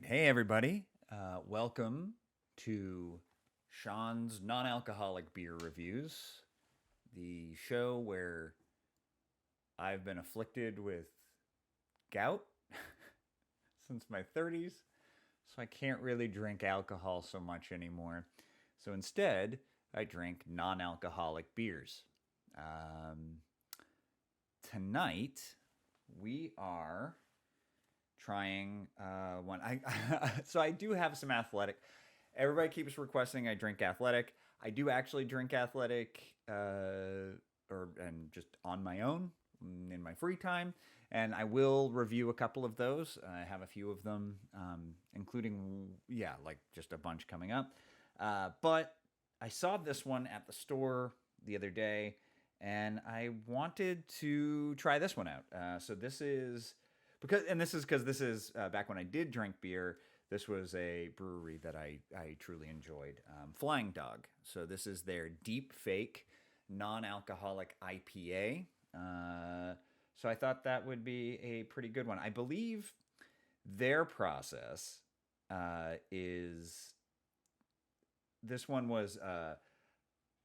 right. Hey, everybody. Welcome to Sean's non alcoholic beer reviews, the show where I've been afflicted with gout since my 30s, so I can't really drink alcohol so much anymore. So instead, I drink non alcoholic beers. Um, Tonight, we are trying one. So I do have some athletic. Everybody keeps requesting I drink athletic. I do actually drink athletic, and just on my own in my free time. And I will review a couple of those. I have a few of them, including like just a bunch coming up. But I saw this one at the store the other day, and I wanted to try this one out. So this is because this is back when I did drink beer. This was a brewery that I truly enjoyed, Flying Dog. So this is their Deepfake non-alcoholic IPA. So I thought that would be a pretty good one. I believe their process is this one was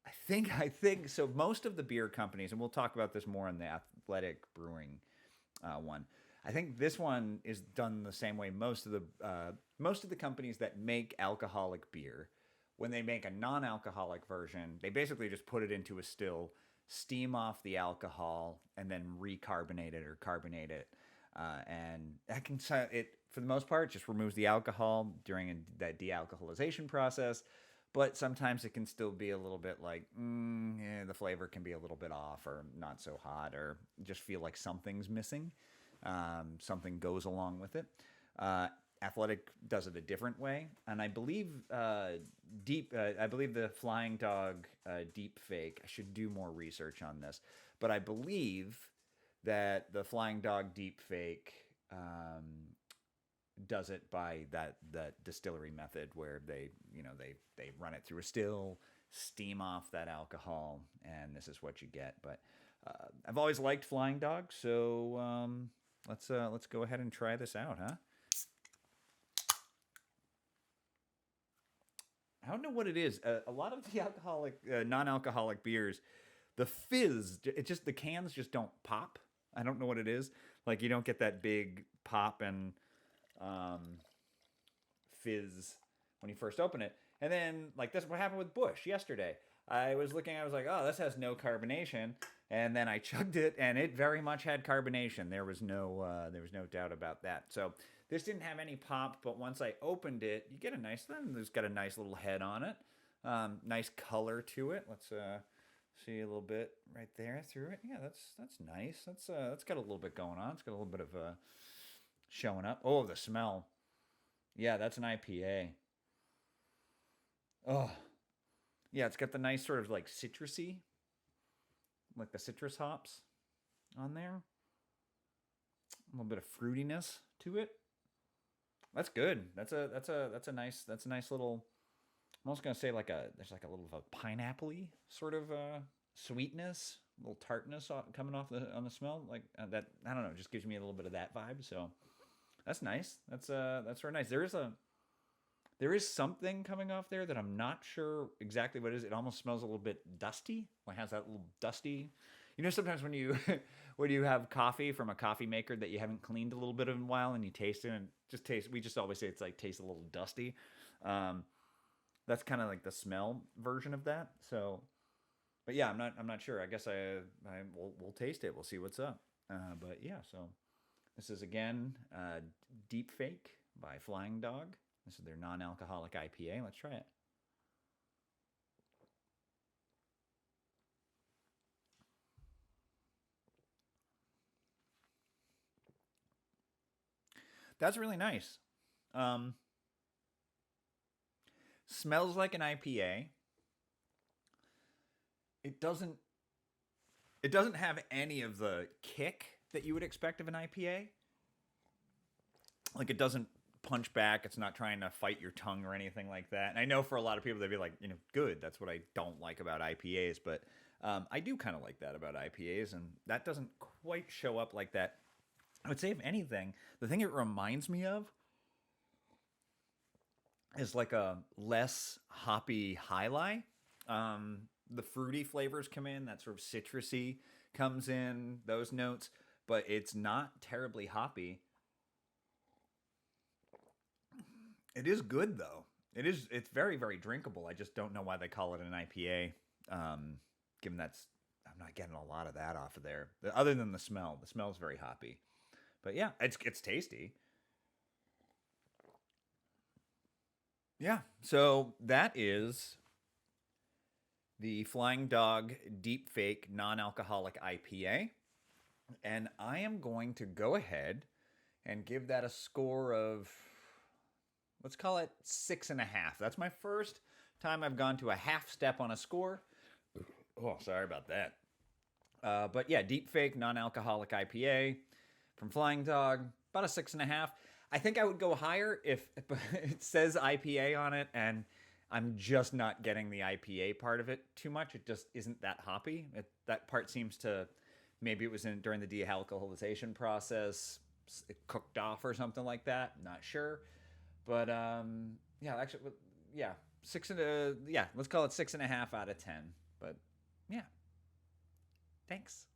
I think so. Most of the beer companies, and we'll talk about this more in the athletic brewing one. I think this one is done the same way. Most of the companies that make alcoholic beer, when they make a non-alcoholic version, they basically just put it into a still, steam off the alcohol, and then recarbonate it or carbonate it. And that can it for the most part just removes the alcohol during that dealcoholization process. But sometimes it can still be a little bit like the flavor can be a little bit off or not so hot or just feel like something's missing. Something goes along with it. Athletic does it a different way, and I believe I believe the Flying Dog Deep Fake. I should do more research on this, but I believe that the Flying Dog Deep Fake does it by that distillery method where they run it through a still, steam off that alcohol, and this is what you get. But I've always liked Flying Dog, so let's go ahead and try this out, huh? I don't know what it is. A lot of the non-alcoholic beers, the fizz, the cans just don't pop. I don't know what it is. Like you don't get that big pop and fizz when you first open it. And then like that's what happened with Bush yesterday. I was looking, I was like, oh, this has no carbonation. And then I chugged it, and it very much had carbonation. There was no doubt about that. So this didn't have any pop, but once I opened it, you get a nice. There's got a nice little head on it, nice color to it. Let's see a little bit right there through it. Yeah, that's nice. That's got a little bit going on. It's got a little bit of showing up. Oh, the smell. Yeah, that's an IPA. Oh, yeah, it's got the nice sort of like citrusy, like the citrus hops on there. A little bit of fruitiness to it. That's good. That's a nice little. I'm almost gonna say there's like a little of a pineapple-y sort of sweetness, a little tartness coming off on the smell. Like that, I don't know, just gives me a little bit of that vibe. So that's nice. That's very nice. There is something coming off there that I'm not sure exactly what it is. It almost smells a little bit dusty. It has that little dusty. Sometimes when you when you have coffee from a coffee maker that you haven't cleaned a little bit in a while and you taste it and just taste. We just always say it's like tastes a little dusty. Um, that's kind of like the smell version of that. So, but yeah, I'm not sure. I guess we'll taste it. We'll see what's up. But yeah, so this is again Deep Fake by Flying Dog. This is their non-alcoholic IPA. Let's try it. That's really nice. Um, Smells like an IPA. It doesn't. It doesn't have any of the kick that you would expect of an IPA. Like it doesn't punch back. It's not trying to fight your tongue or anything like that. And I know for a lot of people they'd be like, good. That's what I don't like about IPAs, but I do kind of like that about IPAs, and that doesn't quite show up like that. I would say, if anything, the thing it reminds me of is like a less hoppy highlight. The fruity flavors come in, that sort of citrusy comes in, those notes, but it's not terribly hoppy. It is good though. It's very very drinkable. I just don't know why they call it an IPA. Given that's I'm not getting a lot of that off of there. Other than the smell. The smell is very hoppy. But yeah, it's tasty. Yeah. So that is the Flying Dog Deepfake non-alcoholic IPA, and I am going to go ahead and give that a score of, let's call it 6.5. That's my first time I've gone to a half step on a score. Oh, sorry about that. But yeah, Deepfake non-alcoholic IPA from Flying Dog, about a 6.5. I think I would go higher if it says IPA on it, and I'm just not getting the IPA part of it too much. It just isn't that hoppy. That part seems to, maybe it was in during the dealcoholization process, it cooked off or something like that. Not sure, but yeah, actually, yeah, yeah, let's call it 6.5 out of 10. But yeah, thanks.